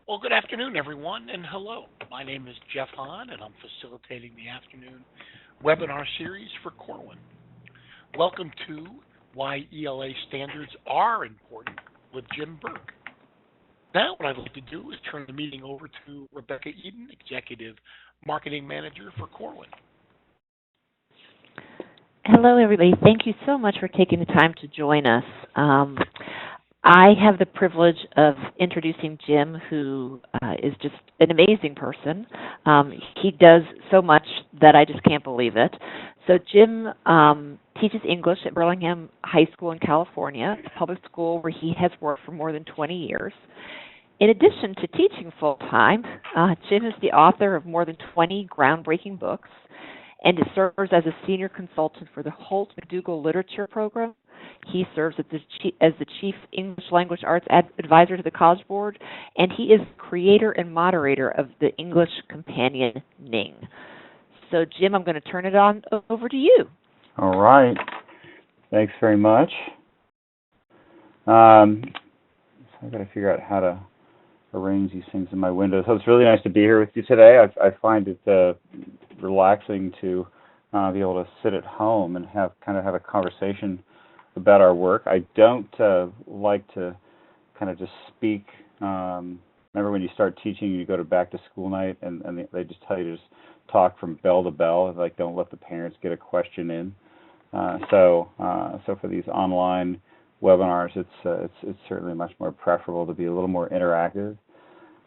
Well, good afternoon, everyone, and hello. My name is Jeff Hahn, and I'm facilitating the afternoon webinar series for Corwin. Welcome to Why ELA Standards Are Important with Jim Burke. Now, what I'd like to do is turn the meeting over to Rebecca Eden, Executive Marketing Manager for Corwin. Hello, everybody. Thank you so much for taking the time to join us. I have the privilege of introducing Jim, who is just an amazing person. He does so much that I just can't believe it. So Jim teaches English at Burlingame High School in California, a public school where he has worked for more than 20 years. In addition to teaching full-time, Jim is the author of more than 20 groundbreaking books and serves as a senior consultant for the Holt McDougall Literature Program. He serves as the Chief English Language Arts Advisor to the College Board, and he is creator and moderator of the English Companion Ning. So, Jim, I'm going to turn it on over to you. All right. Thanks very much. I've got to figure out how to arrange these things in my window. So it's really nice to be here with you today. I find it relaxing to be able to sit at home and have a conversation about our work. I don't like to kind of just speak. Remember when you start teaching, you go to back to school night, and they just tell you to just talk from bell to bell, like don't let the parents get a question in. So for these online webinars, it's certainly much more preferable to be a little more interactive.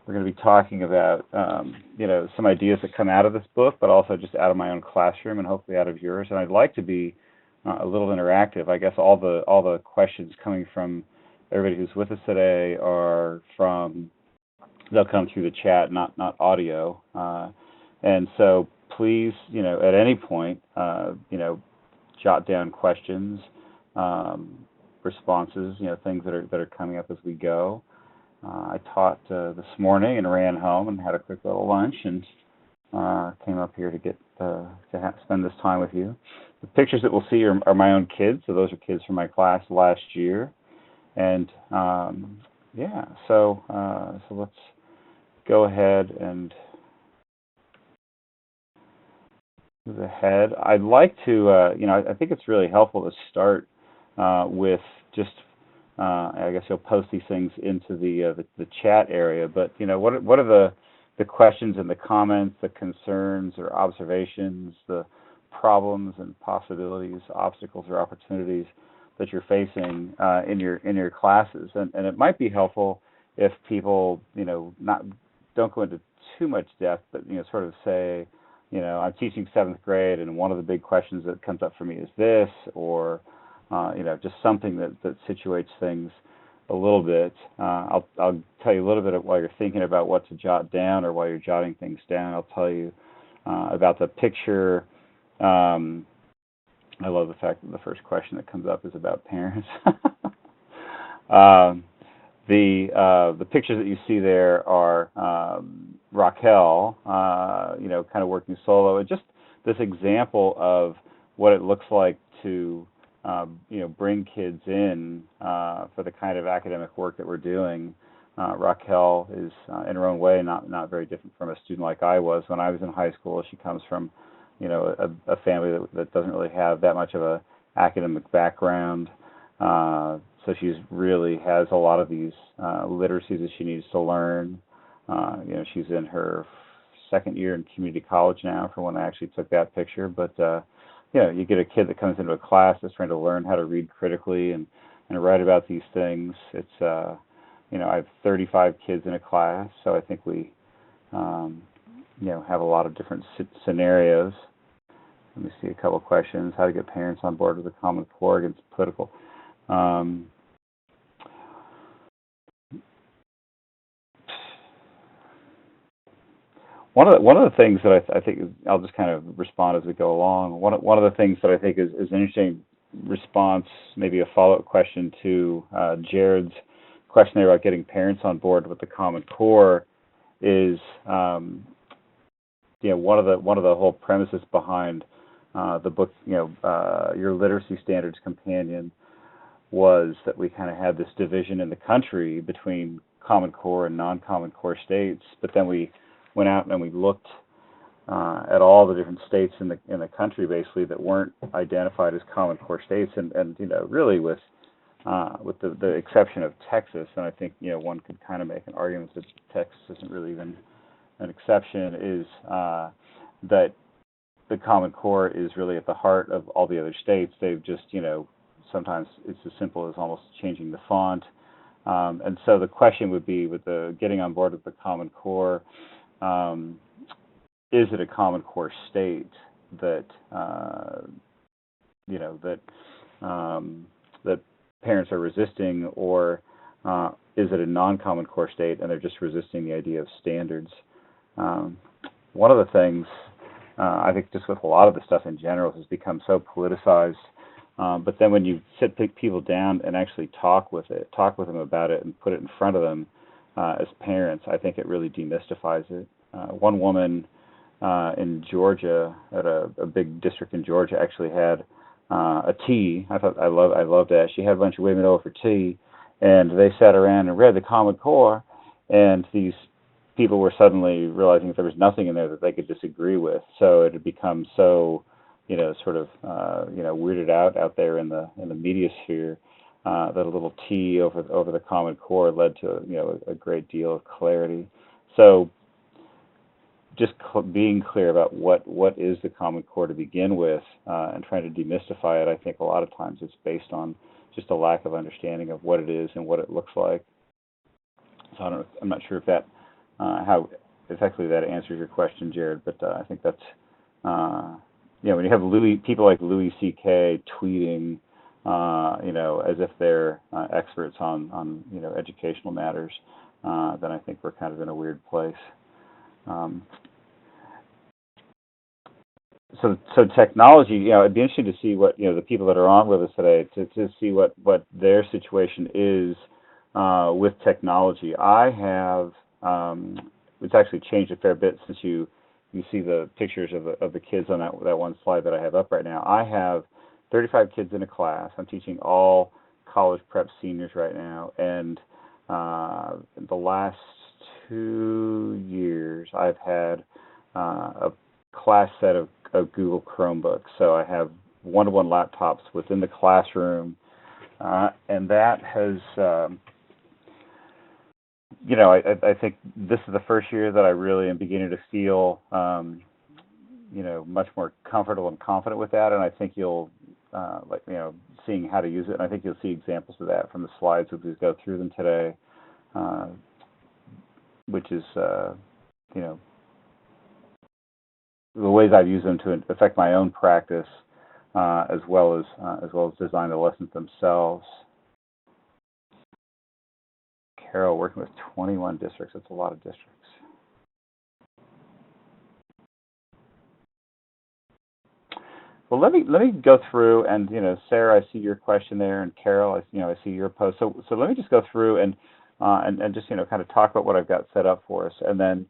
We're going to be talking about some ideas that come out of this book, but also just out of my own classroom and hopefully out of yours. And I'd like to be a little interactive. I guess all the questions coming from everybody who's with us today they'll come through the chat, not audio. And so please, at any point, jot down questions, responses, things that are coming up as we go. I taught this morning and ran home and had a quick little lunch and came up here to get spend this time with you. The pictures that we'll see are my own kids, so those are kids from my class last year. And so let's go ahead and move ahead. I'd like to, I think it's really helpful to start with just, I guess you'll post these things into the chat area, but what are the questions and the comments, the concerns or observations, the problems and possibilities, obstacles or opportunities that you're facing in your classes? And it might be helpful if people don't go into too much depth, but sort of say, I'm teaching 7th grade, and one of the big questions that comes up for me is this, or just something that situates things a little bit. I'll tell you a little bit while you're thinking about what to jot down or while you're jotting things down. I'll tell you about the picture. I love the fact that the first question that comes up is about parents. The pictures that you see there are Raquel, kind of working solo, and just this example of what it looks like to bring kids in for the kind of academic work that we're doing. Raquel is, in her own way, not very different from a student like I was when I was in high school. She comes from, a family that doesn't really have that much of a academic background. So she's really has a lot of these literacies that she needs to learn. She's in her 2nd year in community college now from when I actually took that picture. But you get a kid that comes into a class that's trying to learn how to read critically and write about these things. It's I have 35 kids in a class, so I think we have a lot of different scenarios. Let me see a couple of questions. How to get parents on board with the Common Core against political. One of the things that I think I'll just kind of respond as we go along. One of the things that I think is an interesting response, maybe a follow-up question to Jared's question there about getting parents on board with the Common Core, is one of the whole premises behind the book, Your Literacy Standards Companion, was that we kind of had this division in the country between Common Core and non-Common Core states, but then we went out and we looked at all the different states in the country, basically, that weren't identified as Common Core states, and really with the exception of Texas, and I think one could kind of make an argument that Texas isn't really even an exception, is that the Common Core is really at the heart of all the other states. They've just sometimes it's as simple as almost changing the font, and so the question would be, with the getting on board with the Common Core. Is it a Common Core state that that parents are resisting, or is it a non-Common Core state and they're just resisting the idea of standards? One of the things I think just with a lot of the stuff in general has become so politicized, but then when you sit people down and actually talk with them about it and put it in front of them as parents, I think it really demystifies it. One woman in Georgia, at a big district in Georgia, actually had a tea. I loved that. She had a bunch of women over for tea, and they sat around and read the Common Core, and these people were suddenly realizing that there was nothing in there that they could disagree with. So it had become so, sort of, weirded out there in the media sphere that a little tea over the Common Core led to a great deal of clarity. So just being clear about what is the Common Core to begin with, and trying to demystify it, I think a lot of times it's based on just a lack of understanding of what it is and what it looks like. So I'm not sure if that how effectively that answers your question, Jared, but I think that's when you have people like Louis C.K. tweeting, as if they're experts on educational matters, then I think we're kind of in a weird place. So technology, it'd be interesting to see what the people that are on with us today to see what their situation is with technology. I have it's actually changed a fair bit since you see the pictures of the kids on that one slide that I have up right now. I have 35 kids in a class. I'm teaching all college prep seniors right now, and the last 2 years I've had a class set of Google Chromebooks. So I have one-to-one laptops within the classroom, and that has, I think this is the first year that I really am beginning to feel, much more comfortable and confident with that, and I think you'll, seeing how to use it, and I think you'll see examples of that from the slides as we go through them today, which is, the ways I've used them to affect my own practice, as well as design the lessons themselves. Carol, working with 21 districts, that's a lot of districts. Well, let me go through, and Sarah, I see your question there, and Carol, I see your post. So let me just go through and just kind of talk about what I've got set up for us, and then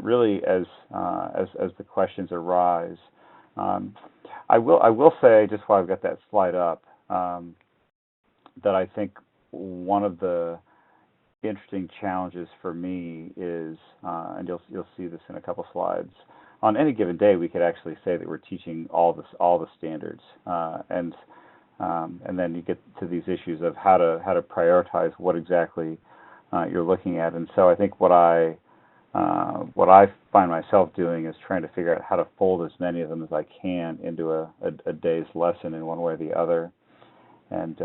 really as the questions arise, I will say, just while I've got that slide up, that I think one of the interesting challenges for me is, and you'll see this in a couple slides. On any given day, we could actually say that we're teaching all the standards, and then you get to these issues of how to prioritize what exactly you're looking at. And so I think what I find myself doing is trying to figure out how to fold as many of them as I can into a day's lesson in one way or the other. And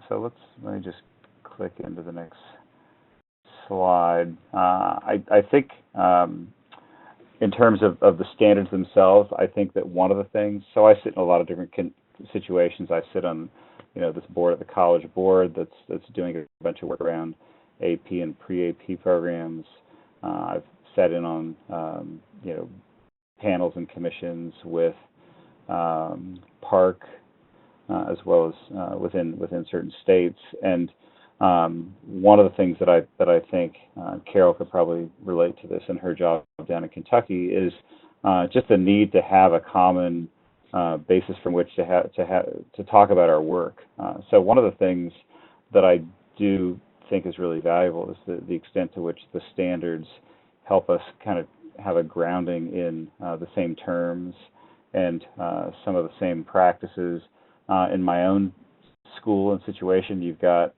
so let me just click into the next slide. I think in terms of the standards themselves, I think that one of the things, so I sit in a lot of different situations. I sit on this board at the college board that's doing a bunch of work around AP and pre-AP programs. I've sat in on panels and commissions with PARC, as well as within certain states. And one of the things that I think Carol could probably relate to this in her job down in Kentucky is just the need to have a common basis from which to talk about our work. So one of the things that I do think is really valuable is the extent to which the standards help us kind of have a grounding in the same terms and some of the same practices. In my own school and situation, you've got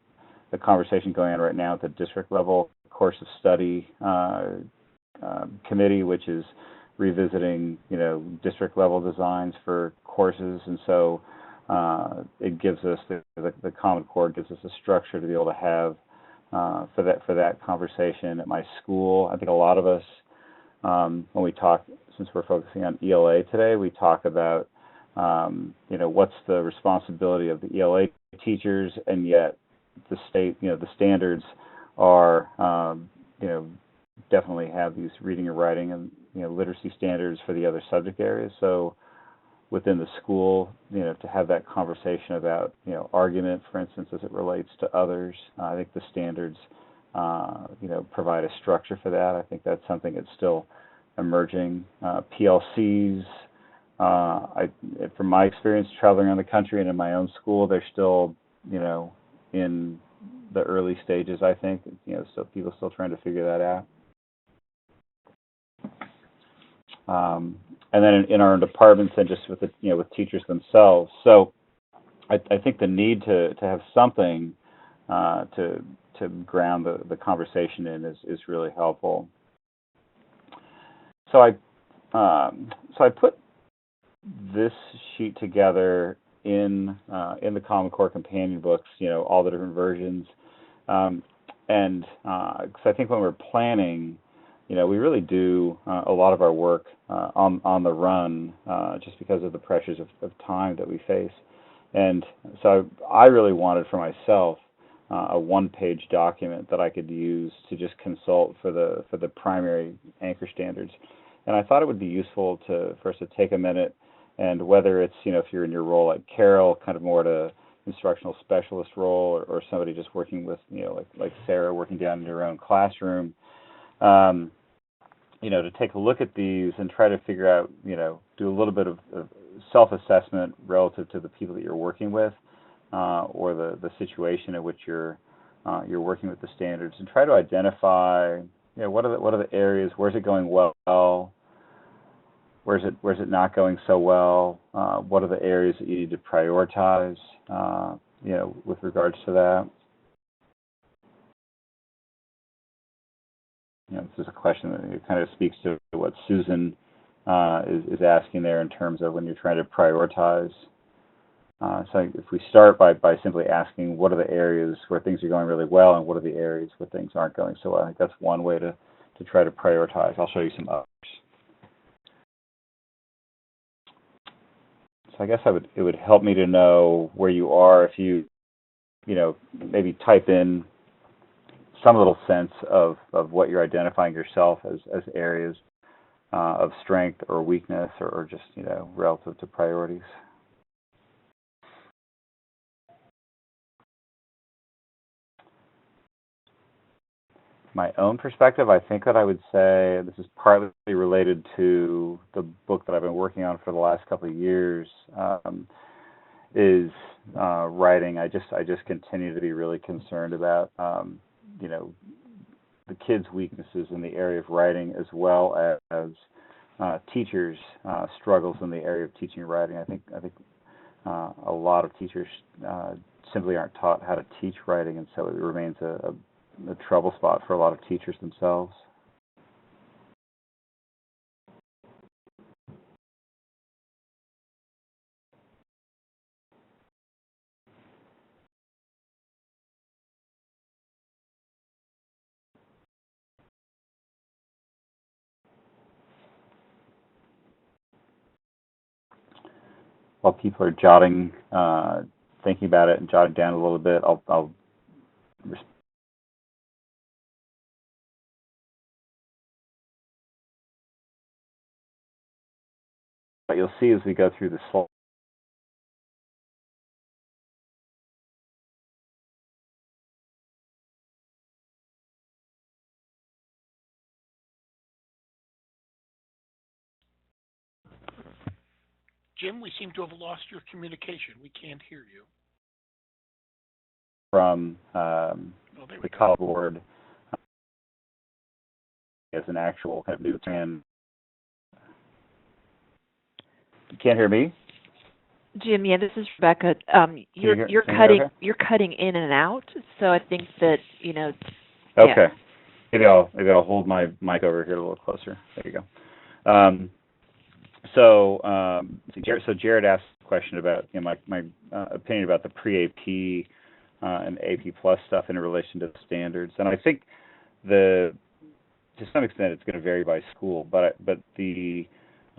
a conversation going on right now at the district level course of study committee, which is revisiting, district level designs for courses, and so it gives us the Common Core gives us a structure to be able to have for that conversation at my school. I think a lot of us, when we talk, since we're focusing on ELA today, we talk about what's the responsibility of the ELA teachers, and yet the state, the standards are definitely have these reading and writing and literacy standards for the other subject areas. So within the school, to have that conversation about argument, for instance, as it relates to others, I think the standards provide a structure for that. I think that's something that's still emerging. PLCs, from my experience traveling around the country and in my own school, they're still in the early stages. I think still people still trying to figure that out. And then in our own departments and just with with teachers themselves. So I think the need to have something to ground the conversation in is really helpful. So I put this sheet together in the Common Core companion books, all the different versions, and because I think when we're planning, we really do a lot of our work on the run, just because of the pressures of time that we face. And so I really wanted for myself a one-page document that I could use to just consult for the primary anchor standards. And I thought it would be useful for us to take a minute, and whether it's if you're in your role at Carroll, kind of more to instructional specialist role, or somebody just working with like Sarah working down in your own classroom. To take a look at these and try to figure out, do a little bit of self-assessment relative to the people that you're working with, or the situation in which you're working with the standards, and try to identify, what are the areas, where's it going well, where's it not going so well, what are the areas that you need to prioritize, with regards to that. This is a question that kind of speaks to what Susan is asking there in terms of when you're trying to prioritize. So if we start by simply asking what are the areas where things are going really well and what are the areas where things aren't going so well, I think that's one way to try to prioritize. I'll show you some others. So I guess it would help me to know where you are if you maybe type in some little sense of what you're identifying yourself as areas of strength or weakness, or just relative to priorities. My own perspective, I think that I would say, this is partly related to the book that I've been working on for the last couple of years, is writing. I just continue to be really concerned about the kids' weaknesses in the area of writing, as well as teachers' struggles in the area of teaching writing. I think a lot of teachers simply aren't taught how to teach writing, and so it remains a trouble spot for a lot of teachers themselves. While people are jotting, thinking about it and jotting down a little bit, I'll what you'll see as we go through the slide. Jim, we seem to have lost your communication. We can't hear you. From Oh, there we the go. College Board as an actual kind of new trend. You can't hear me? Jim, yeah, this is Rebecca. You're Can you're you hear cutting okay? you're cutting in and out, so I think that yeah. Okay. Maybe I'll hold my mic over here a little closer. There you go. So Jared asked a question about my opinion about the pre-AP and AP Plus stuff in relation to the standards, and I think to some extent it's going to vary by school, but the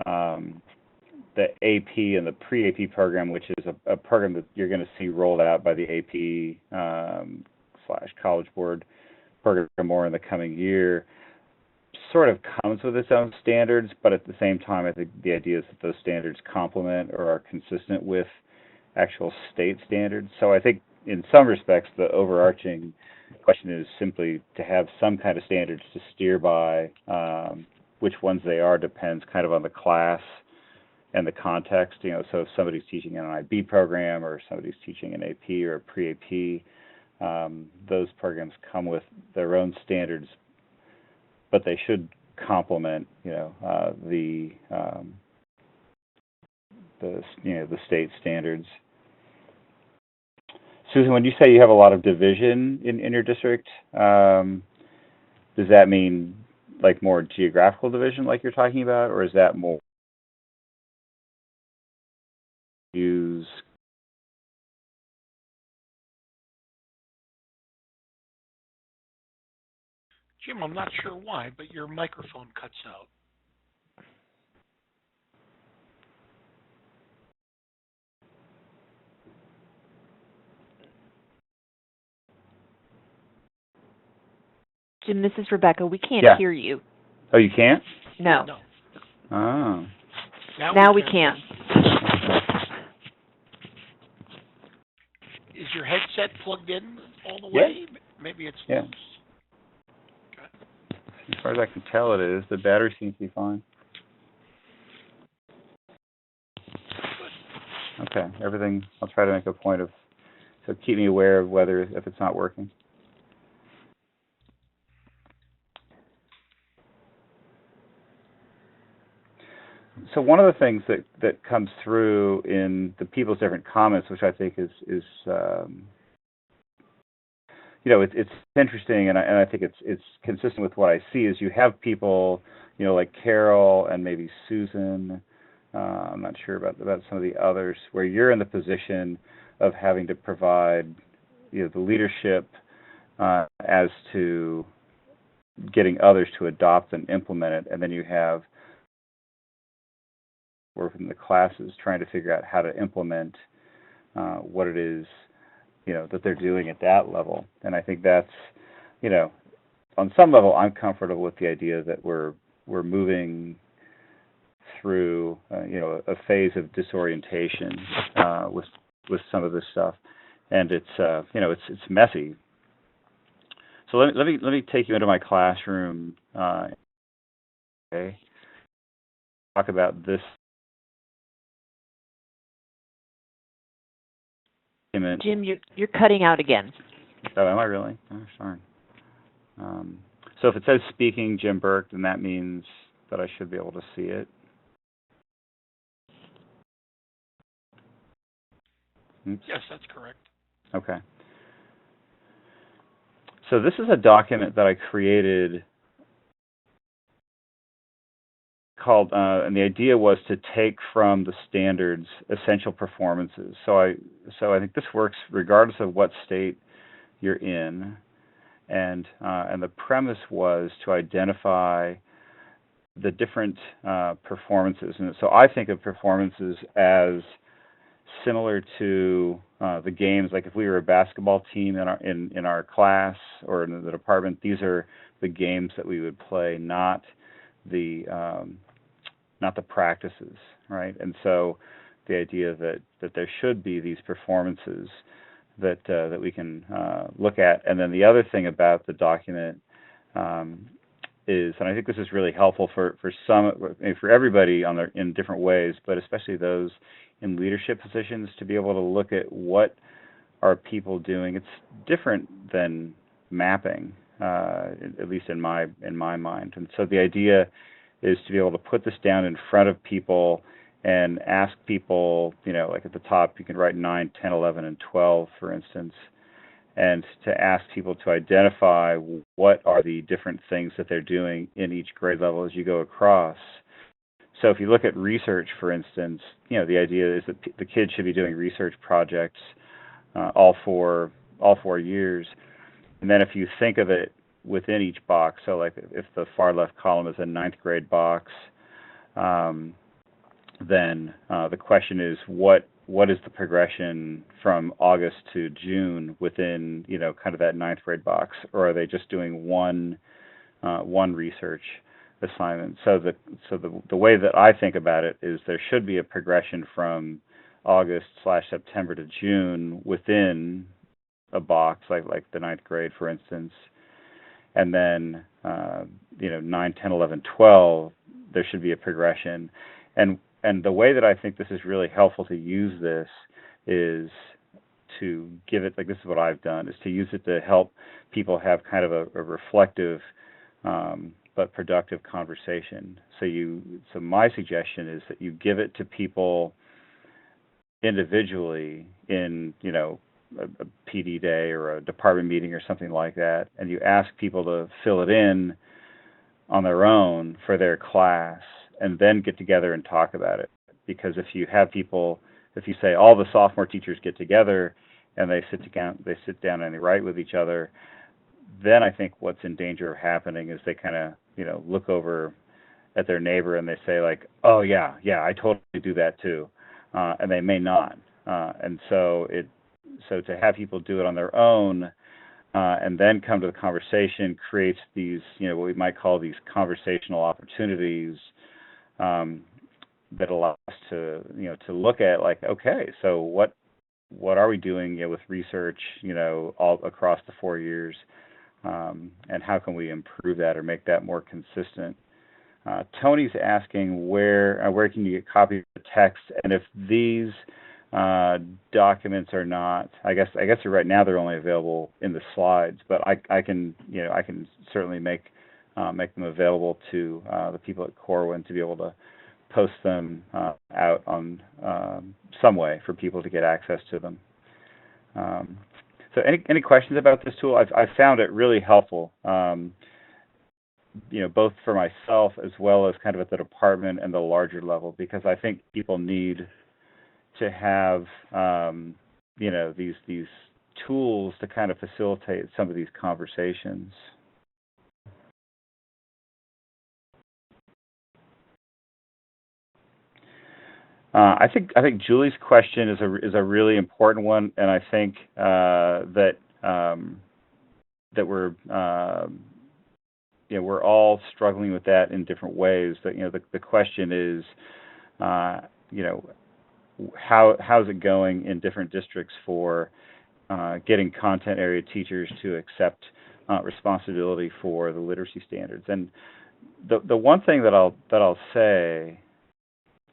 AP and the pre-AP program, which is a program that you're going to see rolled out by the AP / College Board program more in the coming year, sort of comes with its own standards, but at the same time, I think the idea is that those standards complement or are consistent with actual state standards. So I think in some respects, the overarching question is simply to have some kind of standards to steer by. Which ones they are depends kind of on the class and the context. So if somebody's teaching an IB program or somebody's teaching an AP or a pre-AP, those programs come with their own standards, but they should complement, the state standards. Susan, when you say you have a lot of division in your district, does that mean like more geographical division, like you're talking about, or is that more use? Jim, I'm not sure why, but your microphone cuts out. Jim, this is Rebecca. We can't hear you. Oh, you can't? No. No. Oh. Now we can. Is your headset plugged in all the way? Maybe it's loose. Okay. As far as I can tell, it is. The battery seems to be fine. Okay, everything. I'll try to make a point of, so keep me aware of if it's not working. So one of the things that comes through in the people's different comments, which I think is it's interesting, and I think it's consistent with what I see, is you have people, like Carol and maybe Susan, I'm not sure about some of the others, where you're in the position of having to provide, the leadership as to getting others to adopt and implement it, and then you have working in the classes trying to figure out how to implement what it is that they're doing at that level. And I think that's, on some level, I'm comfortable with the idea that we're moving through a phase of disorientation with some of this stuff, and it's it's messy. So let me take you into my classroom. Okay, talk about this. Jim, you're cutting out again. Oh, am I really? Oh, sorry. So if it says speaking Jim Burke, then that means that I should be able to see it. Oops. Yes, that's correct. Okay. So this is a document that I created called, and the idea was to take from the standards essential performances. So I think this works regardless of what state you're in, and the premise was to identify the different performances. And so I think of performances as similar to the games. Like if we were a basketball team in our class or in the department, these are the games that we would play, not the practices, right? And so the idea that there should be these performances that we can look at. And then the other thing about the document is, and I think this is really helpful for everybody in different ways, but especially those in leadership positions, to be able to look at what are people doing. It's different than mapping, at least in my mind. And so the idea is to be able to put this down in front of people and ask people, like at the top, you can write 9, 10, 11, and 12, for instance, and to ask people to identify what are the different things that they're doing in each grade level as you go across. So if you look at research, for instance, the idea is that the kids should be doing research projects all 4 years. And then if you think of it within each box, so like if the far left column is a 9th grade box, then the question is what is the progression from August to June within kind of that 9th grade box, or are they just doing one research assignment? So the way that I think about it is there should be a progression from August/September to June within a box like the 9th grade, for instance, and then 9, 10, 11, 12, there should be a progression. And the way that I think this is really helpful to use this is to give it, like this is what I've done, is to use it to help people have kind of a reflective but productive conversation. So my suggestion is that you give it to people individually in, a PD day or a department meeting or something like that, and you ask people to fill it in on their own for their class, and then get together and talk about it. Because if you say all the sophomore teachers get together and they sit down and they write with each other, then I think what's in danger of happening is they kind of, look over at their neighbor and they say like, oh yeah, I totally do that too, and they may not. And so to have people do it on their own and then come to the conversation creates these, what we might call these conversational opportunities that allow us to look at like, okay, so what are we doing with research, all across the 4 years, and how can we improve that or make that more consistent? Tony's asking where can you get copies of the text, and if these documents are not, I guess right now they're only available in the slides, but I can certainly make them available to the people at Corwin to be able to post them out on some way for people to get access to them. So any questions about this tool? I've found it really helpful, both for myself as well as kind of at the department and the larger level, because I think people need to have these tools to kind of facilitate some of these conversations. I think Julie's question is a really important one, and I think that we're all struggling with that in different ways. But the question is, how's it going in different districts for getting content area teachers to accept responsibility for the literacy standards? And the one thing that I'll say.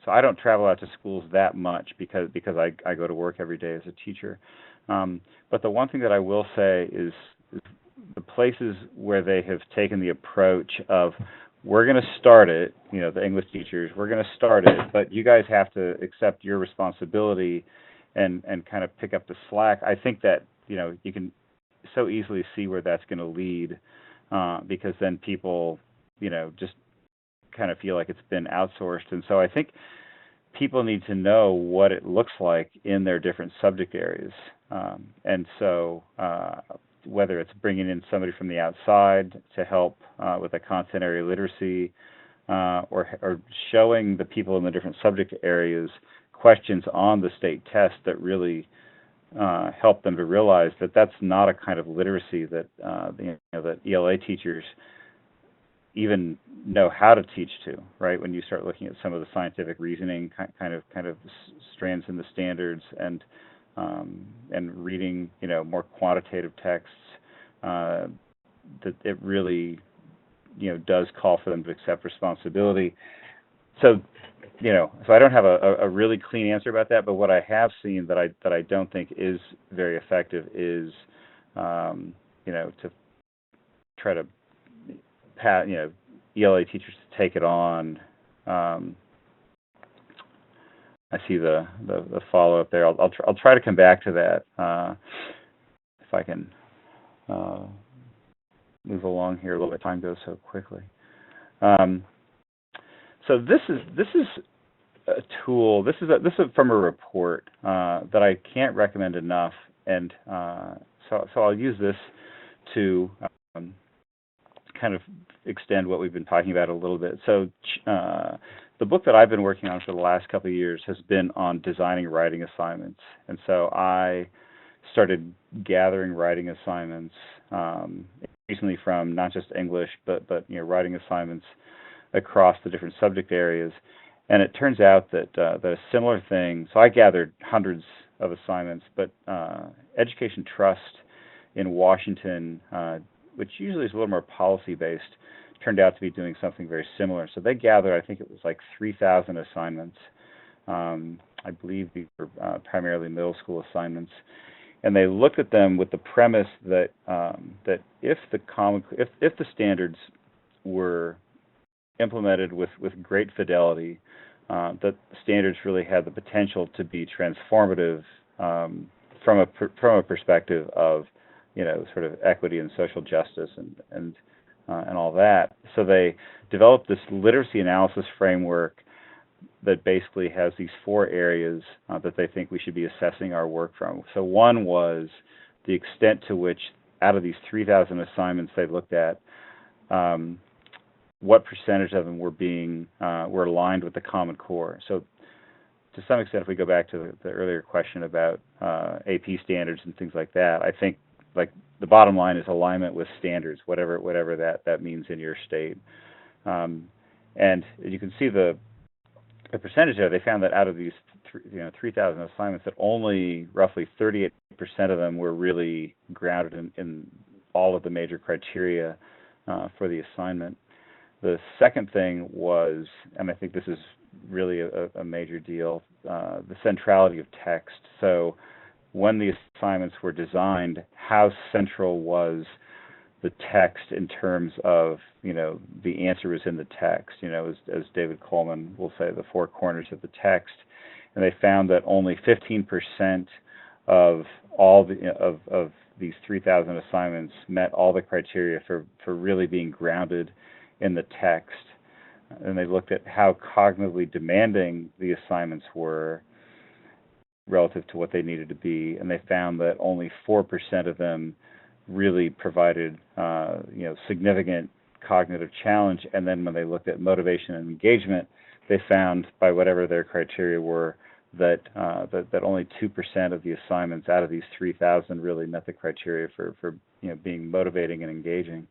So I don't travel out to schools that much because I go to work every day as a teacher. But the one thing that I will say is the places where they have taken the approach of, we're going to start it, the English teachers, we're going to start it, but you guys have to accept your responsibility and kind of pick up the slack. I think that, you can so easily see where that's going to lead, because then people, just kind of feel like it's been outsourced. And so I think people need to know what it looks like in their different subject areas. And so whether it's bringing in somebody from the outside to help with the content area literacy, or showing the people in the different subject areas questions on the state test that really help them to realize that that's not a kind of literacy that that ELA teachers even know how to teach to, right? When you start looking at some of the scientific reasoning kind of strands in the standards, and reading more quantitative texts, that it really does call for them to accept responsibility. So so I don't have a really clean answer about that, but what I have seen that I don't think is very effective is to try to ELA teachers to take it on. I see the follow-up there. I'll try to come back to that if I can move along here a little bit. Time goes so quickly. So this is a tool. This is from a report that I can't recommend enough, and so I'll use this to kind of extend what we've been talking about a little bit. So the book that I've been working on for the last couple of years has been on designing writing assignments, and so I started gathering writing assignments recently from not just English, but writing assignments across the different subject areas. And it turns out that a similar thing. So I gathered hundreds of assignments, but Education Trust in Washington, which usually is a little more policy-based, turned out to be doing something very similar. So they gathered, I think it was like 3,000 assignments. I believe these were primarily middle school assignments, and they looked at them with the premise that that if the standards were implemented with great fidelity, that standards really had the potential to be transformative from a perspective of sort of equity and social justice and all that. So they developed this literacy analysis framework that basically has these 4 areas that they think we should be assessing our work from. So one was the extent to which, out of these 3,000 assignments they looked at, what percentage of them were aligned with the Common Core. So to some extent, if we go back to the earlier question about AP standards and things like that, I think like the bottom line is alignment with standards, whatever that means in your state. And you can see the percentage there. They found that out of these 3,000 assignments, that only roughly 38% of them were really grounded in all of the major criteria for the assignment. The second thing was, and I think this is really a major deal, the centrality of text. So when the assignments were designed, how central was the text in terms of, the answer was in the text, as David Coleman will say, the 4 corners of the text. And they found that only 15% of all of these 3,000 assignments met all the criteria for really being grounded in the text. And they looked at how cognitively demanding the assignments were relative to what they needed to be, and they found that only 4% of them really provided significant cognitive challenge. And then when they looked at motivation and engagement, they found, by whatever their criteria were, that only 2% of the assignments out of these 3,000 really met the criteria for being motivating and engaging.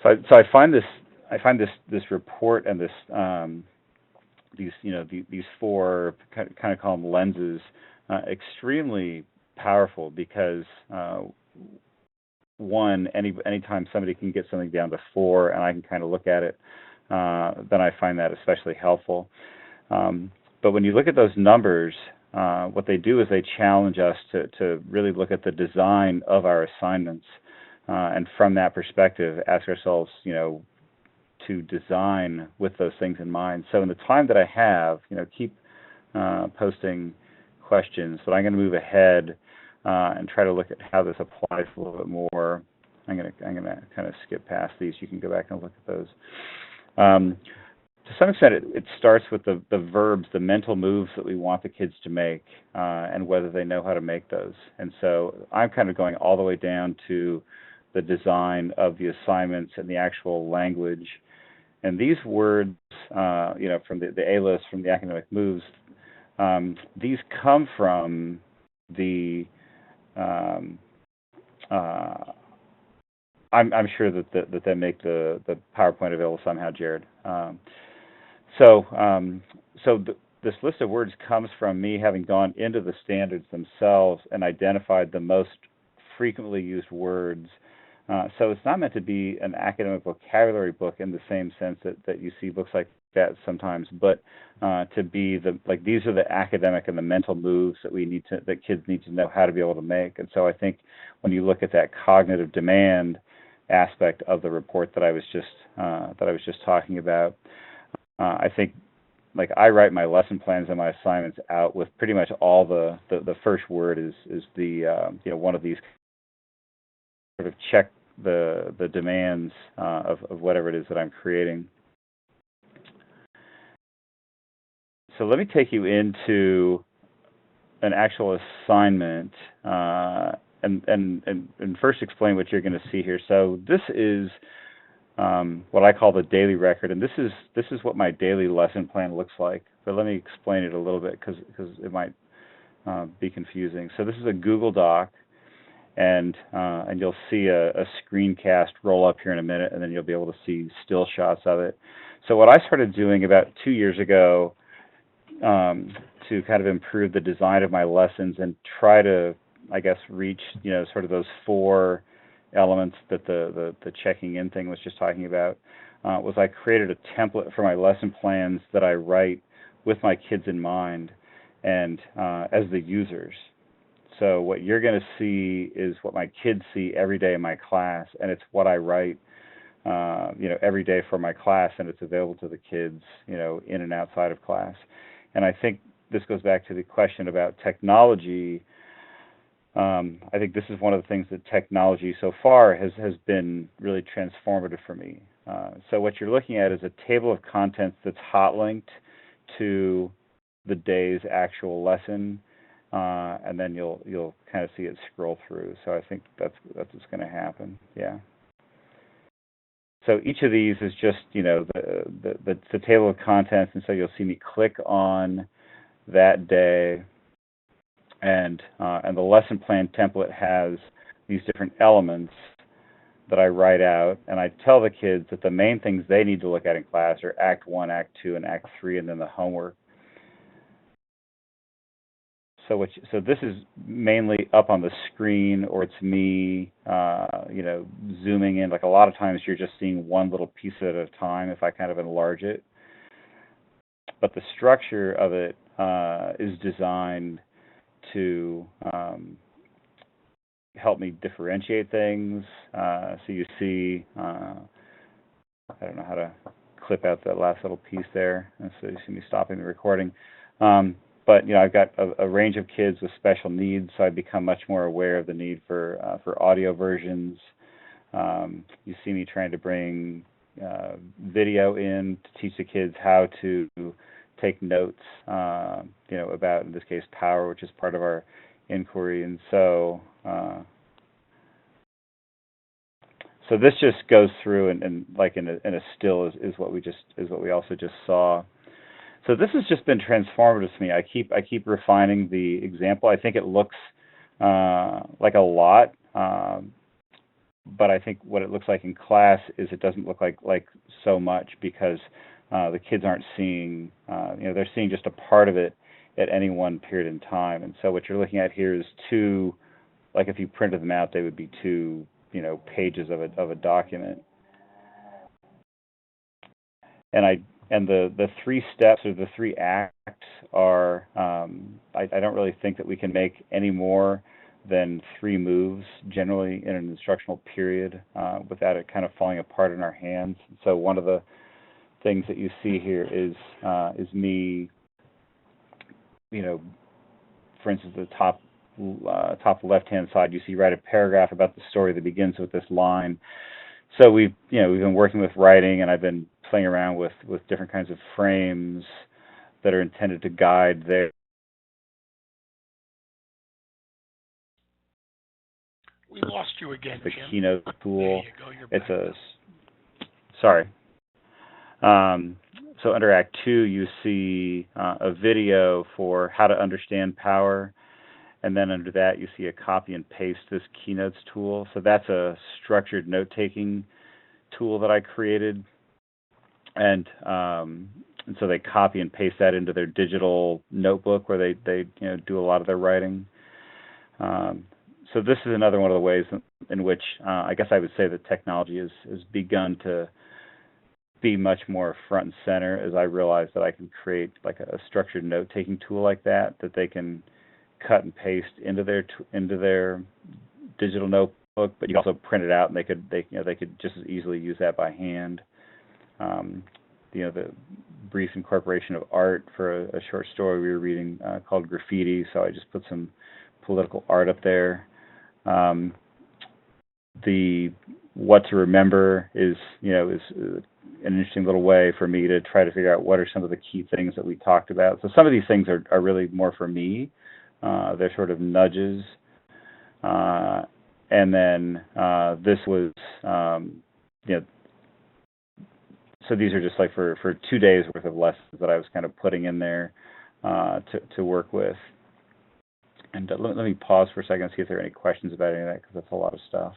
So I find this report and this these 4 kind of call them lenses extremely powerful, because one, anytime somebody can get something down to 4 and I can kind of look at it, then I find that especially helpful. But when you look at those numbers, what they do is they challenge us to really look at the design of our assignments, and from that perspective, ask ourselves, to design with those things in mind. So in the time that I have, keep posting questions, but I'm going to move ahead and try to look at how this applies a little bit more. I'm going to kind of skip past these. You can go back and look at those. To some extent, it starts with the verbs, the mental moves that we want the kids to make, and whether they know how to make those. And so I'm kind of going all the way down to the design of the assignments and the actual language. And these words, from the A list, from the academic moves, these come from the. I'm sure that they make the PowerPoint available somehow, Jared. This list of words comes from me having gone into the standards themselves and identified the most frequently used words. So it's not meant to be an academic vocabulary book in the same sense that you see books like that sometimes, but to be these are the academic and the mental moves that kids need to know how to be able to make. And so I think when you look at that cognitive demand aspect of the report that I was just talking about. I think, like, I write my lesson plans and my assignments out with pretty much all the first word is the one of these, sort of check the demands of whatever it is that I'm creating. So let me take you into an actual assignment and first explain what you're going to see here. So this is what I call the daily record, and this is what my daily lesson plan looks like. But let me explain it a little bit because it might be confusing. So this is a Google Doc, and you'll see a screencast roll up here in a minute, and then you'll be able to see still shots of it. So what I started doing about 2 years ago to kind of improve the design of my lessons and try to, I guess, reach sort of those 4 elements that the checking in thing was just talking about, was I created a template for my lesson plans that I write with my kids in mind and as the users. So what you're going to see is what my kids see every day in my class, and it's what I write every day for my class, and it's available to the kids in and outside of class. And I think this goes back to the question about technology. I think this is one of the things that technology so far has been really transformative for me. So what you're looking at is a table of contents that's hot linked to the day's actual lesson, and then you'll kind of see it scroll through. So I think that's what's going to happen. Yeah. So each of these is just the table of contents, and so you'll see me click on that day. And the lesson plan template has these different elements that I write out, and I tell the kids that the main things they need to look at in class are Act 1, Act 2, and Act 3, and then the homework. So this is mainly up on the screen, or it's me, zooming in. Like a lot of times, you're just seeing one little piece at a time if I kind of enlarge it. But the structure of it is designed to help me differentiate things. So you see, I don't know how to clip out that last little piece there. And so you see me stopping the recording. But I've got a range of kids with special needs, so I become much more aware of the need for audio versions. You see me trying to bring video in to teach the kids how to take notes, about, in this case, power, which is part of our inquiry. And so this just goes through and like in a still is what we also just saw. So this has just been transformative to me. I keep refining the example. I think it looks like a lot, but I think what it looks like in class is it doesn't look like so much because the kids aren't seeing, they're seeing just a part of it at any one period in time. And so what you're looking at here is 2, like if you printed them out, they would be 2, pages of a document. And the 3 steps or the 3 acts are, I don't really think that we can make any more than 3 moves generally in an instructional period without it kind of falling apart in our hands. So one of the things that you see here is me, for instance, the top left-hand side, you see write a paragraph about the story that begins with this line. So we've been working with writing, and I've been playing around with different kinds of frames that are intended to guide their. We lost you again, the Jim. Keynote tool. There you go. It's sorry. So under Act 2, you see a video for how to understand power, and then under that you see a copy and paste this Keynotes tool. So that's a structured note-taking tool that I created, and so they copy and paste that into their digital notebook where they do a lot of their writing. So this is another one of the ways in which I guess I would say that technology has begun to be much more front and center as I realized that I can create like a structured note-taking tool like that they can cut and paste into their digital notebook but you could also print it out, and they could just as easily use that by hand. The brief incorporation of art for a short story we were reading called Graffiti, so I just put some political art up there. The what to remember is an interesting little way for me to try to figure out what are some of the key things that we talked about. So some of these things are really more for me. They're sort of nudges. And then this was, so these are just like for 2 days worth of lessons that I was kind of putting in there to work with. And let me pause for a second and see if there are any questions about any of that, because that's a lot of stuff.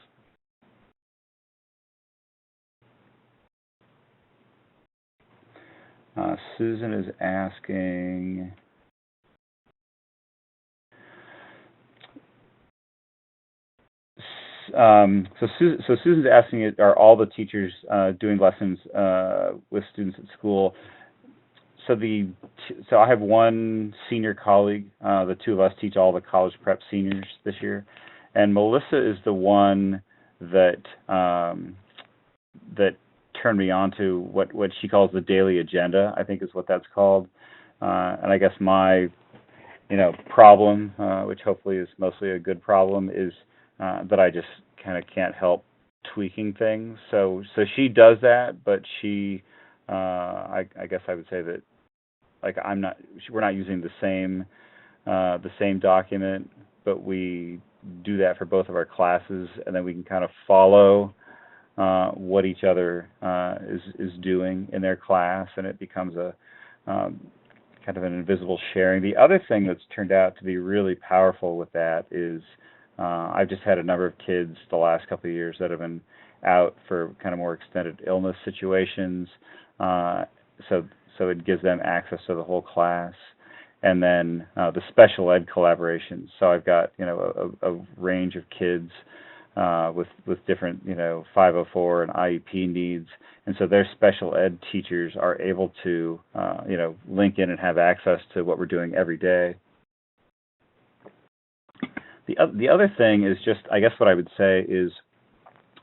Susan is asking, so Susan's asking, are all the teachers doing lessons with students at school? So I have one senior colleague. The two of us teach all the college prep seniors this year, and Melissa is the one that that turned me on to what she calls the daily agenda, I think is what that's called. And I guess my problem, which hopefully is mostly a good problem, is that I just kind of can't help tweaking things. So she does that, but she, I guess I would say that, like, we're not using the same document, but we do that for both of our classes, and then we can kind of follow what each other is doing in their class, and it becomes a kind of an invisible sharing. The other thing that's turned out to be really powerful with that is I've just had a number of kids the last couple of years that have been out for kind of more extended illness situations, so it gives them access to the whole class. And then the special ed collaborations. So I've got a range of kids with different 504 and IEP needs, and so their special ed teachers are able to link in and have access to what we're doing every day. The other thing is just, I guess what I would say is,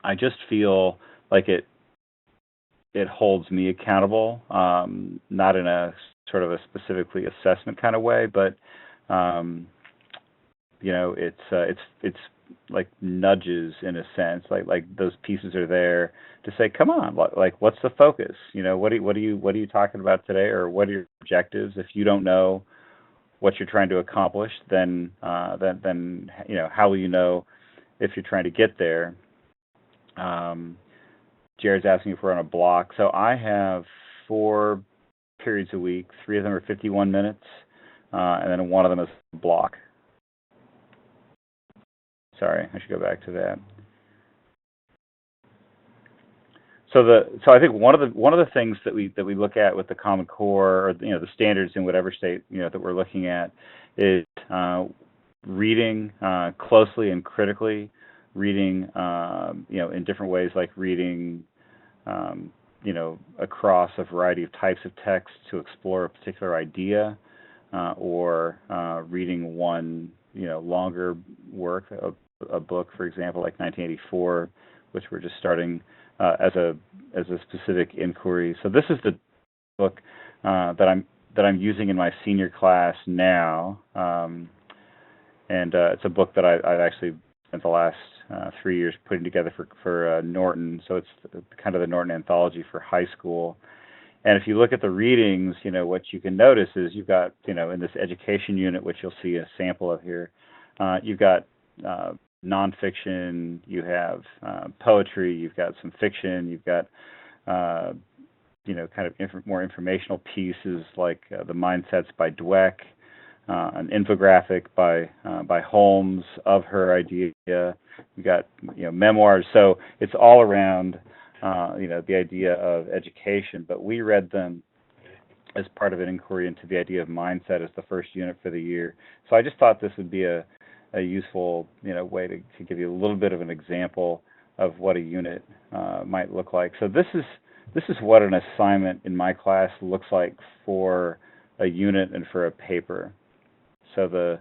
I just feel like it holds me accountable, not in a sort of a specifically assessment kind of way, but it's like nudges in a sense, like those pieces are there to say, come on, like what's the focus? What are you talking about today, or what are your objectives? If you don't know what you're trying to accomplish, then how will you know if you're trying to get there? Jared's asking if we're on a block. So I have 4 periods a week. 3 of them are 51 minutes, and then one of them is a block. Sorry, I should go back to that. So I think one of the things that we look at with the Common Core, or the standards in whatever state that we're looking at, is reading closely and critically, reading in different ways, like reading across a variety of types of text to explore a particular idea, or reading one longer work, a book, for example, like 1984, which we're just starting as a specific inquiry. So this is the book that I'm using in my senior class now, and it's a book that I've actually spent the last 3 years putting together for Norton. So it's kind of the Norton anthology for high school. And if you look at the readings, what you can notice is you've got, in this education unit, which you'll see a sample of here, you've got nonfiction, you have poetry, you've got some fiction, you've got kind of more informational pieces like the Mindsets by Dweck, an infographic by Holmes of her idea. You got memoirs. So it's all around the idea of education. But we read them as part of an inquiry into the idea of mindset as the first unit for the year. So I just thought this would be a useful way to give you a little bit of an example of what a unit might look like. So this is what an assignment in my class looks like for a unit and for a paper. So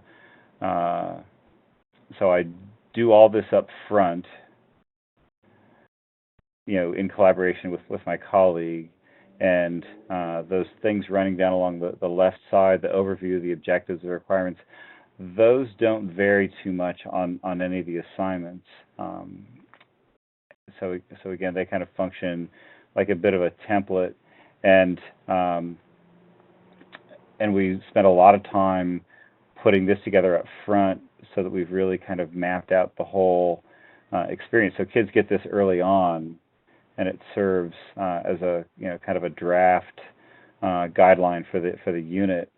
so I do all this up front, in collaboration with my colleague, and those things running down along the left side, the overview, the objectives, the requirements, those don't vary too much on any of the assignments. So again, they kind of function like a bit of a template, and we spent a lot of time putting this together up front so that we've really kind of mapped out the whole experience. So kids get this early on, and it serves as a kind of a draft guideline for the unit.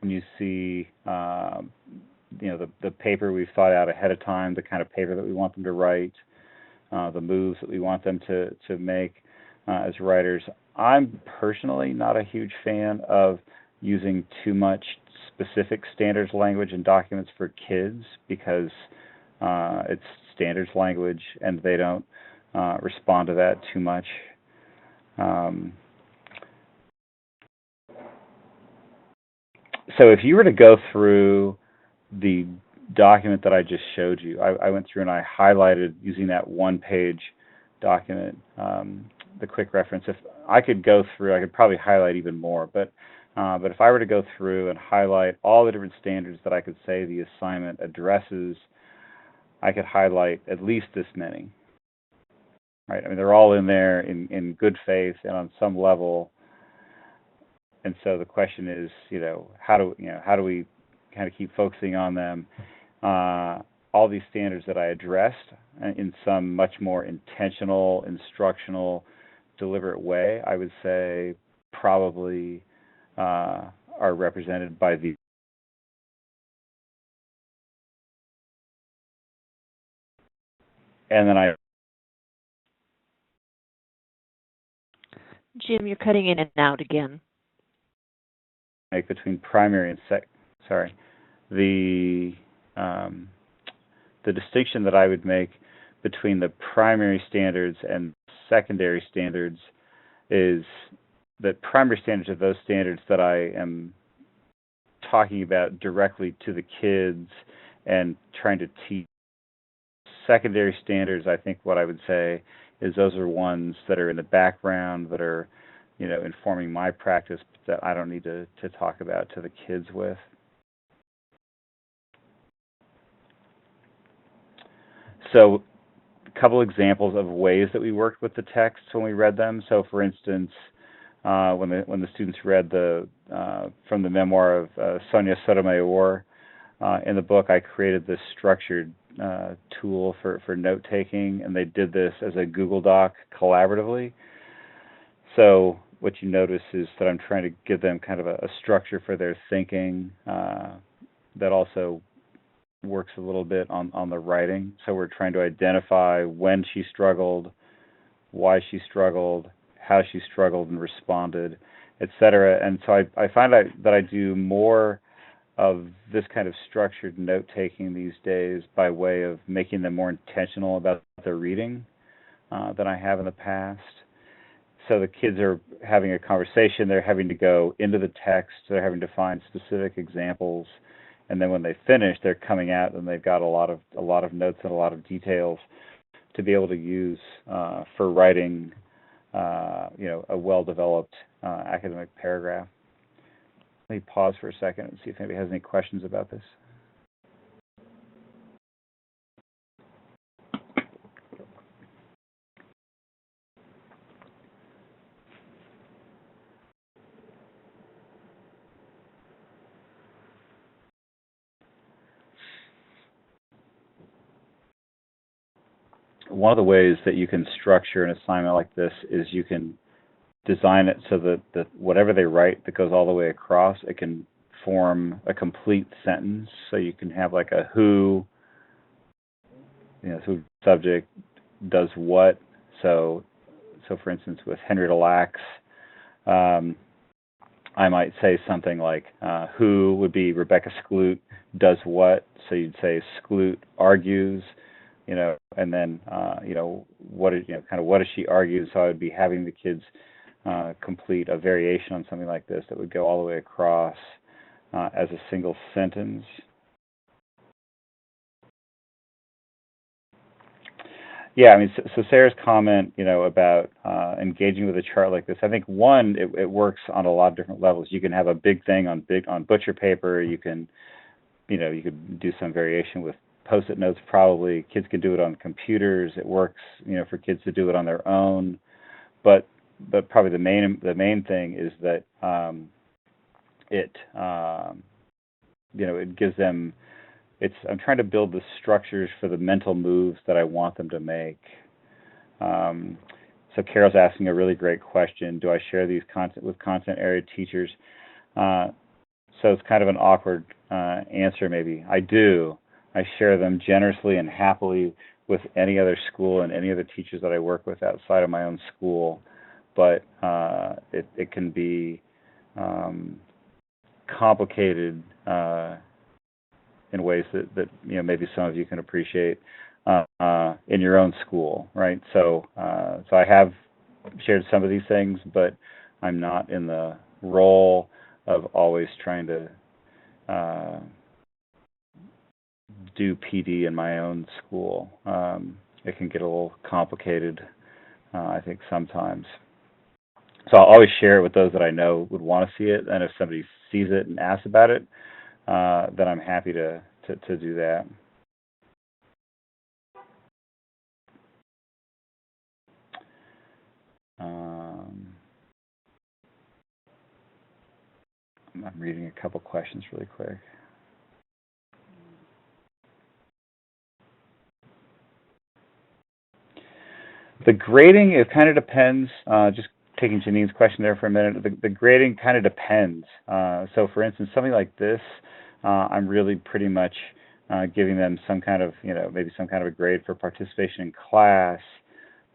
And you see the paper we've thought out ahead of time, the kind of paper that we want them to write, the moves that we want them to make as writers. I'm personally not a huge fan of using too much specific standards language in documents for kids, because it's standards language and they don't respond to that too much. So if you were to go through the document that I just showed you, I went through and I highlighted, using that one-page document, the quick reference. If I could go through, I could probably highlight even more, but if I were to go through and highlight all the different standards that I could say the assignment addresses, I could highlight at least this many. Right? I mean, they're all in there in good faith and on some level. And so the question is, how do we kind of keep focusing on them? All these standards that I addressed in some much more intentional, instructional, deliberate way, I would say probably are represented by the. And then Jim, you're cutting in and out again. Make between primary and the distinction that I would make between the primary standards and secondary standards is that primary standards are those standards that I am talking about directly to the kids and trying to teach. Secondary standards, I think what I would say is those are ones that are in the background, that are informing my practice, that I don't need to talk about to the kids with. So a couple examples of ways that we worked with the texts when we read them. So for instance, when the students read from the memoir of Sonia Sotomayor in the book, I created this structured tool for note-taking, and they did this as a Google Doc collaboratively. So what you notice is that I'm trying to give them kind of a structure for their thinking that also works a little bit on the writing. So we're trying to identify when she struggled, why she struggled, how she struggled and responded, etc. And so I find that I do more of this kind of structured note-taking these days by way of making them more intentional about their reading than I have in the past. So the kids are having a conversation, they're having to go into the text, they're having to find specific examples, and then when they finish, they're coming out and they've got a lot of notes and a lot of details to be able to use for writing a well-developed academic paragraph. Let me pause for a second and see if anybody has any questions about this. One of the ways that you can structure an assignment like this is you can design it so that whatever they write that goes all the way across, it can form a complete sentence. So you can have like a who, who subject does what. So for instance, with Henrietta Lacks, I might say something like who would be Rebecca Skloot does what. So you'd say Skloot argues, and then what does she argue? So I would be having the kids complete a variation on something like this that would go all the way across as a single sentence. Yeah, I mean, so Sarah's comment, about engaging with a chart like this, I think one, it works on a lot of different levels. You can have a big thing on butcher paper. You can, you could do some variation with Post-it notes. Probably kids can do it on computers. It works, for kids to do it on their own. But probably the main thing is that it it gives them. I'm trying to build the structures for the mental moves that I want them to make. So Carol's asking a really great question. Do I share these content with content area teachers? So it's kind of an awkward answer maybe. I do. I share them generously and happily with any other school and any other teachers that I work with outside of my own school. But it can be complicated in ways that maybe some of you can appreciate in your own school, right? So I have shared some of these things, but I'm not in the role of always trying to do PD in my own school. It can get a little complicated, I think, sometimes. So I'll always share it with those that I know would want to see it, and if somebody sees it and asks about it, then I'm happy to do that. I'm reading a couple questions really quick. The grading, it kind of depends. Just taking Janine's question there for a minute. The grading kind of depends. So, for instance, something like this, I'm really pretty much giving them some kind of, maybe some kind of a grade for participation in class.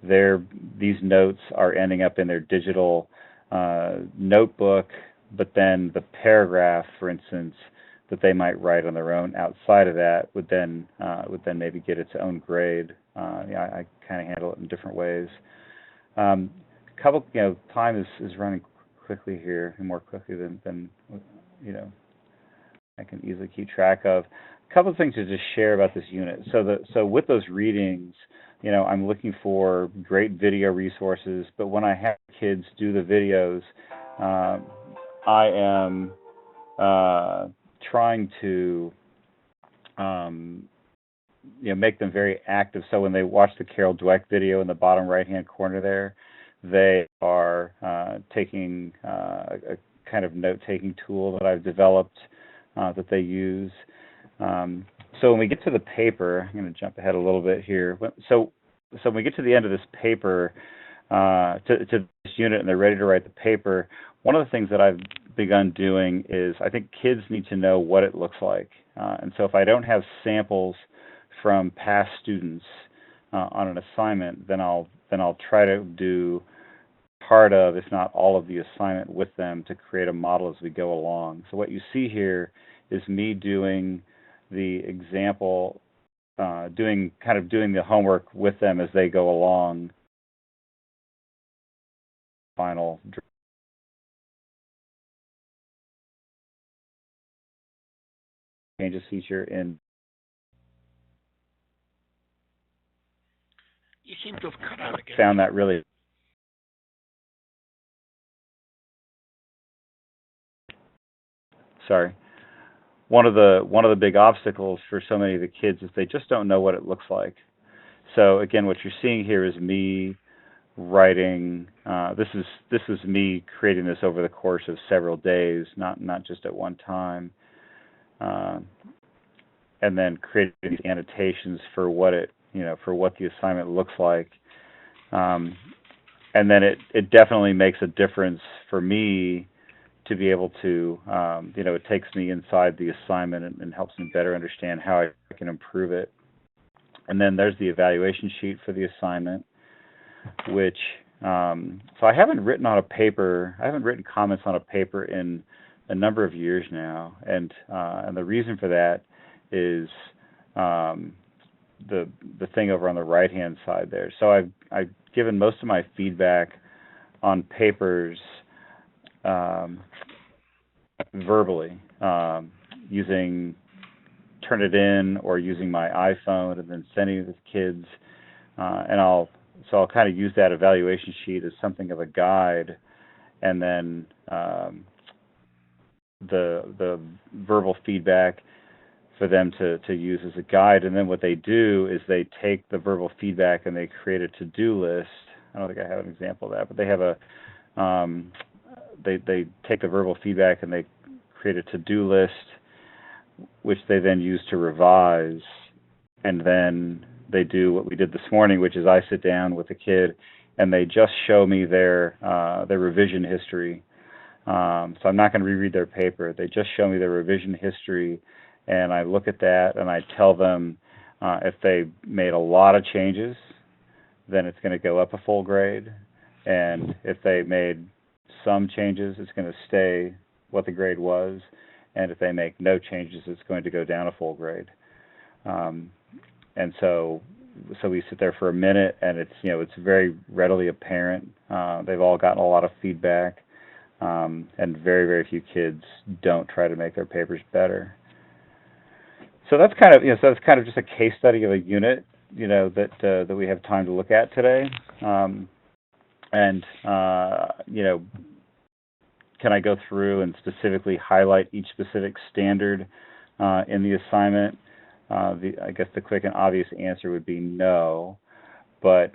These notes are ending up in their digital notebook, but then the paragraph, for instance, that they might write on their own outside of that would then maybe get its own grade. I kind of handle it in different ways. Time is running quickly here, and more quickly than I can easily keep track of. A couple of things to just share about this unit. So with those readings, I'm looking for great video resources, but when I have kids do the videos, I am trying to make them very active. So when they watch the Carol Dweck video in the bottom right-hand corner there, they are taking a kind of note-taking tool that I've developed that they use. So when we get to the paper, I'm going to jump ahead a little bit here. So when we get to the end of this paper, to this unit, and they're ready to write the paper, one of the things that I've begun doing is I think kids need to know what it looks like. And so if I don't have samples from past students on an assignment, then I'll try to do part of, if not all of the assignment with them to create a model as we go along. So what you see here is me doing the example, doing the homework with them as they go along. Final changes feature in. You seem to have cut out again. Found that really. Sorry. One of the big obstacles for so many of the kids is they just don't know what it looks like. So again, what you're seeing here is me writing. This is me creating this over the course of several days, not just at one time, and then creating these annotations for what the assignment looks like. And then it definitely makes a difference for me to be able to, it takes me inside the assignment and helps me better understand how I can improve it. And then there's the evaluation sheet for the assignment, which, so I haven't written comments on a paper in a number of years now. And the reason for that is the thing over on the right-hand side there. So I've given most of my feedback on papers verbally, using Turnitin or using my iPhone, and then sending it to the kids and I'll kind of use that evaluation sheet as something of a guide, and then the verbal feedback for them to use as a guide. And then what they do is they take the verbal feedback and they create a to-do list. I don't think I have an example of that, but they have a they take the verbal feedback and they create a to-do list, which they then use to revise. And then they do what we did this morning, which is I sit down with the kid and they just show me their revision history. So I'm not going to reread their paper. They just show me their revision history, and I look at that and I tell them if they made a lot of changes, then it's going to go up a full grade. And if they made some changes, it's going to stay what the grade was. And if they make no changes, it's going to go down a full grade. And so we sit there for a minute, and it's very readily apparent. They've all gotten a lot of feedback, and very, very few kids don't try to make their papers better. So that's kind of just a case study of a unit, that we have time to look at today. Can I go through and specifically highlight each specific standard in the assignment? I guess the quick and obvious answer would be no. But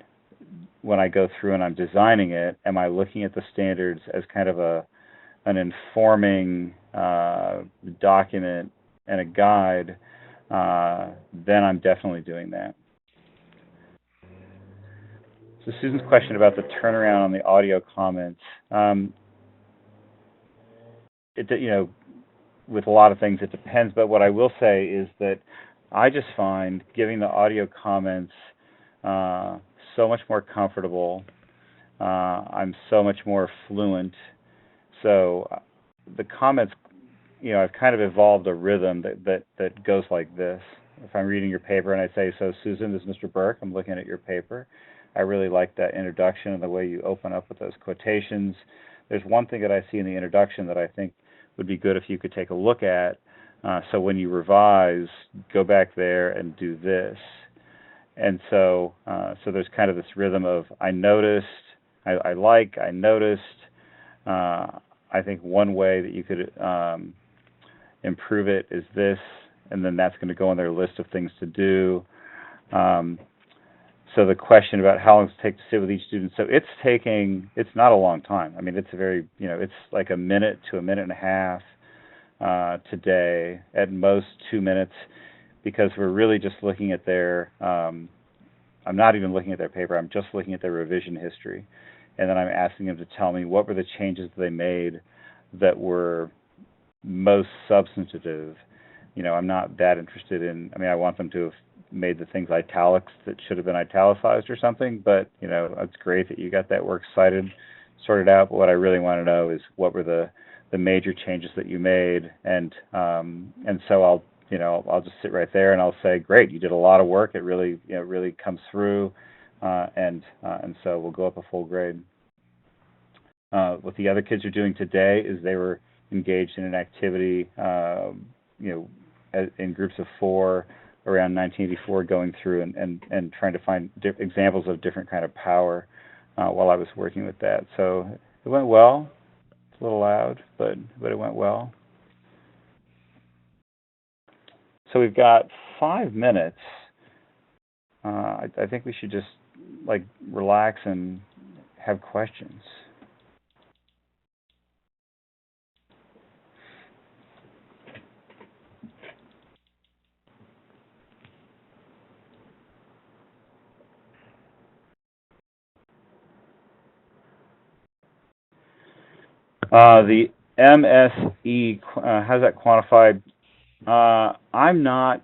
when I go through and I'm designing it, am I looking at the standards as kind of an informing document and a guide? Then I'm definitely doing that. So Susan's question about the turnaround on the audio comments. With a lot of things it depends, but what I will say is that I just find giving the audio comments so much more comfortable. I'm so much more fluent. So the comments, I've kind of evolved a rhythm that goes like this. If I'm reading your paper and I say, "So Susan, this is Mr. Burke, I'm looking at your paper. I really like that introduction and the way you open up with those quotations. There's one thing that I see in the introduction that I think would be good if you could take a look at. So when you revise, go back there and do this." And so there's kind of this rhythm of I noticed, I noticed. I think one way that you could improve it is this, and then that's going to go on their list of things to do. So the question about how long does it take to sit with each student, so it's not a long time. I mean, it's it's like a minute to a minute and a half today, at most 2 minutes, because we're really just looking at their, I'm not even looking at their paper, I'm just looking at their revision history. And then I'm asking them to tell me what were the changes they made that were most substantive. I'm not that interested in, I want them to have made the things italics that should have been italicized or something, but it's great that you got that work sorted out. But what I really want to know is what were the major changes that you made, and so I'll just sit right there and I'll say, great, you did a lot of work. It really really comes through, and so we'll go up a full grade. What the other kids are doing today is they were engaged in an activity, in groups of 4 around 1984, going through and trying to find examples of different kind of power while I was working with that. So it went well. It's a little loud, but it went well. So we've got 5 minutes. I think we should just relax and have questions. The MSE, how's that quantified? I'm not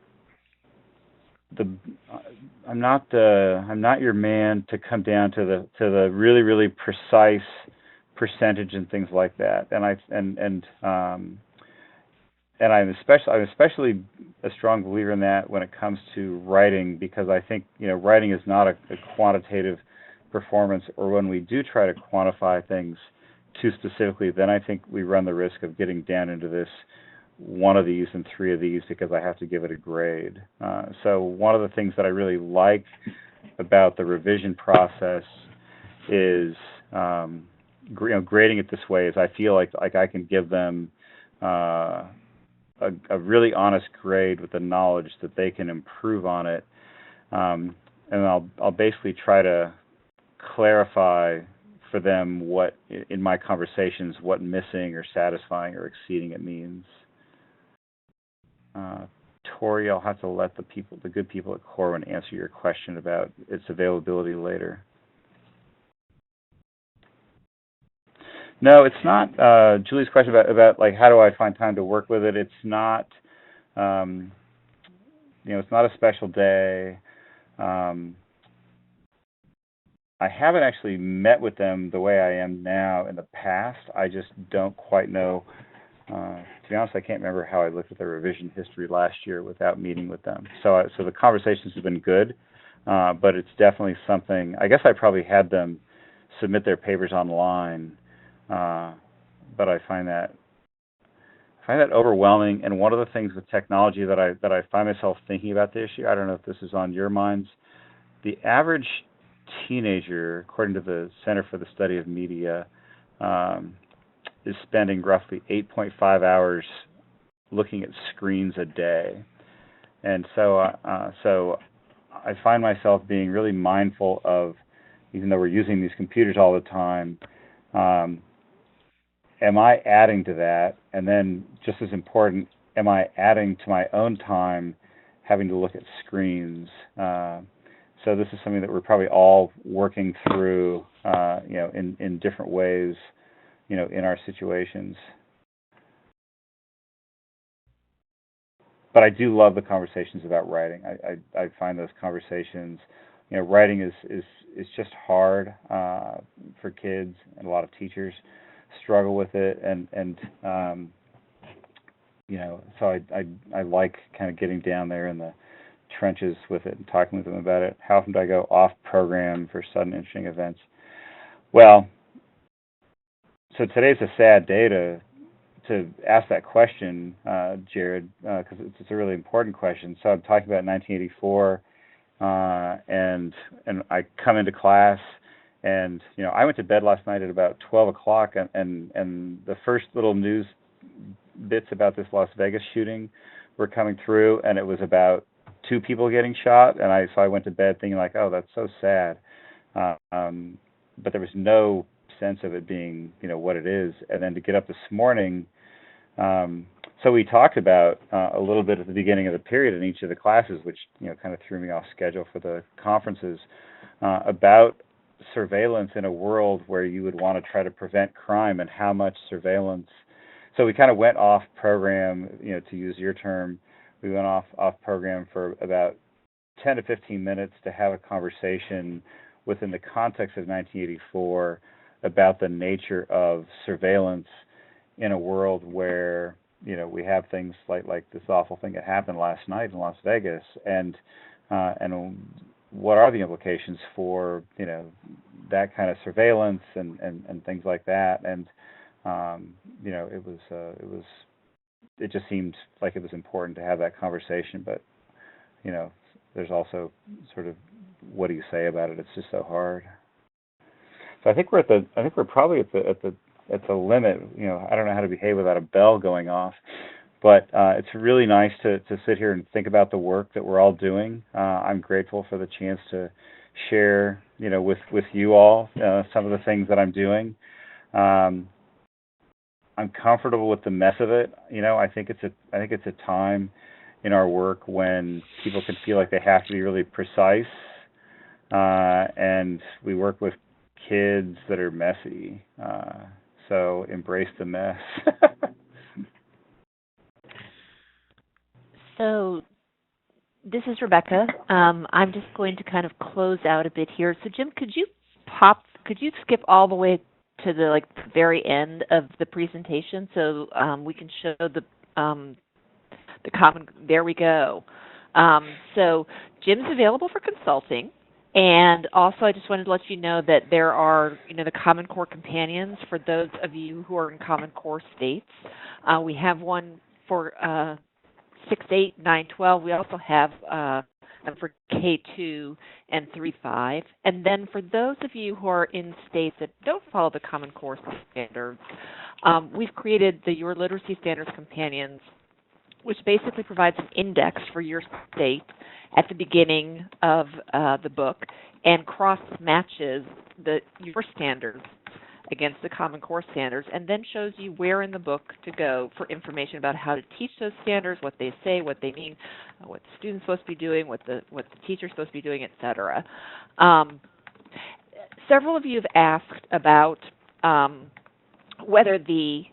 your man to come down to the really, really precise percentage and things like that. And I'm especially a strong believer in that when it comes to writing, because I think writing is not a quantitative performance, or when we do try to quantify things too specifically, then I think we run the risk of getting down into this 1 of these and 3 of these because I have to give it a grade. So one of the things that I really like about the revision process is grading it this way is I feel like I can give them a really honest grade with the knowledge that they can improve on it, and I'll basically try to clarify for them what in my conversations what missing or satisfying or exceeding it means. Tori, I'll have to let the good people at Corwin answer your question about its availability later. No, it's not. Julie's question about like how do I find time to work with it? It's not. It's not a special day. I haven't actually met with them the way I am now in the past. I just don't quite know. To be honest, I can't remember how I looked at their revision history last year without meeting with them. So the conversations have been good, but it's definitely something. I guess I probably had them submit their papers online, but I find that overwhelming. And one of the things with technology that I find myself thinking about this issue. I don't know if this is on your minds. The average teenager, according to the Center for the Study of Media, is spending roughly 8.5 hours looking at screens a day, and so I find myself being really mindful of, even though we're using these computers all the time, am I adding to that? And then, just as important, am I adding to my own time having to look at screens? So this is something that we're probably all working through, in different ways, in our situations. But I do love the conversations about writing. I find those conversations, writing is just hard for kids, and a lot of teachers struggle with it, and so I like kind of getting down there in the trenches with it and talking with them about it. How often do I go off program for sudden interesting events? Well, so today's a sad day to ask that question, Jared, because it's a really important question. So I'm talking about 1984, and I come into class, and I went to bed last night at about 12 o'clock, and the first little news bits about this Las Vegas shooting were coming through, and it was about 2 people getting shot, and so I went to bed thinking like, oh, that's so sad, but there was no sense of it being what it is. And then to get up this morning, so we talked about a little bit at the beginning of the period in each of the classes, which kind of threw me off schedule for the conferences, about surveillance in a world where you would want to try to prevent crime, and how much surveillance. So we kind of went off program, to use your term. We went off program for about 10 to 15 minutes to have a conversation within the context of 1984 about the nature of surveillance in a world where we have things like this awful thing that happened last night in Las Vegas, and what are the implications for that kind of surveillance and things like that. And it just seemed like it was important to have that conversation, but there's also sort of, what do you say about it? It's just so hard. So I think we're probably at the limit. I don't know how to behave without a bell going off, but it's really nice to sit here and think about the work that we're all doing. I'm grateful for the chance to share, with you all some of the things that I'm doing. I'm comfortable with the mess of it. I think it's a time in our work when people can feel like they have to be really precise, and we work with kids that are messy. So embrace the mess. So this is Rebecca. I'm just going to kind of close out a bit here. So Jim, could you skip all the way to the very end of the presentation so we can show the common. There we go. So Jim's available for consulting, and also I just wanted to let you know that there are the Common Core companions for those of you who are in Common Core states. We have one for 6, 8, 9, 12. We also have for K2 and 3.5. And then for those of you who are in states that don't follow the Common Core standards, we've created the Your Literacy Standards Companions, which basically provides an index for your state at the beginning of the book and cross-matches your standards against the Common Core standards, and then shows you where in the book to go for information about how to teach those standards, what they say, what they mean, what the student's supposed to be doing, what the teacher's supposed to be doing, etc. Several of you have asked about whether the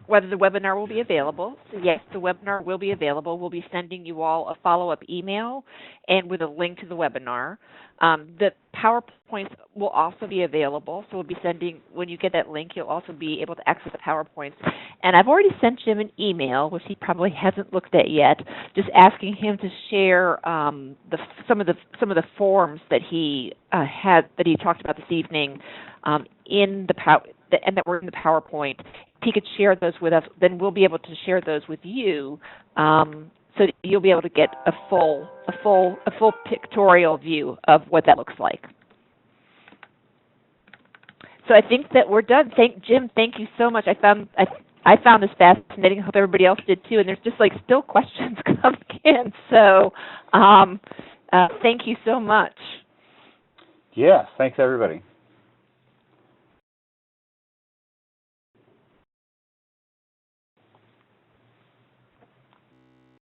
webinar will be available. So yes, the webinar will be available. We'll be sending you all a follow-up email and with a link to the webinar. The PowerPoints will also be available. So we'll be sending, when you get that link, you'll also be able to access the PowerPoints. And I've already sent Jim an email, which he probably hasn't looked at yet, just asking him to share some of the forms that he talked about this evening and that were in the PowerPoint. If he could share those with us, then we'll be able to share those with you, so that you'll be able to get a full pictorial view of what that looks like. So I think that we're done. Jim, thank you so much. I found this fascinating. I hope everybody else did too. And there's just still questions coming in. So thank you so much. Yeah, thanks everybody.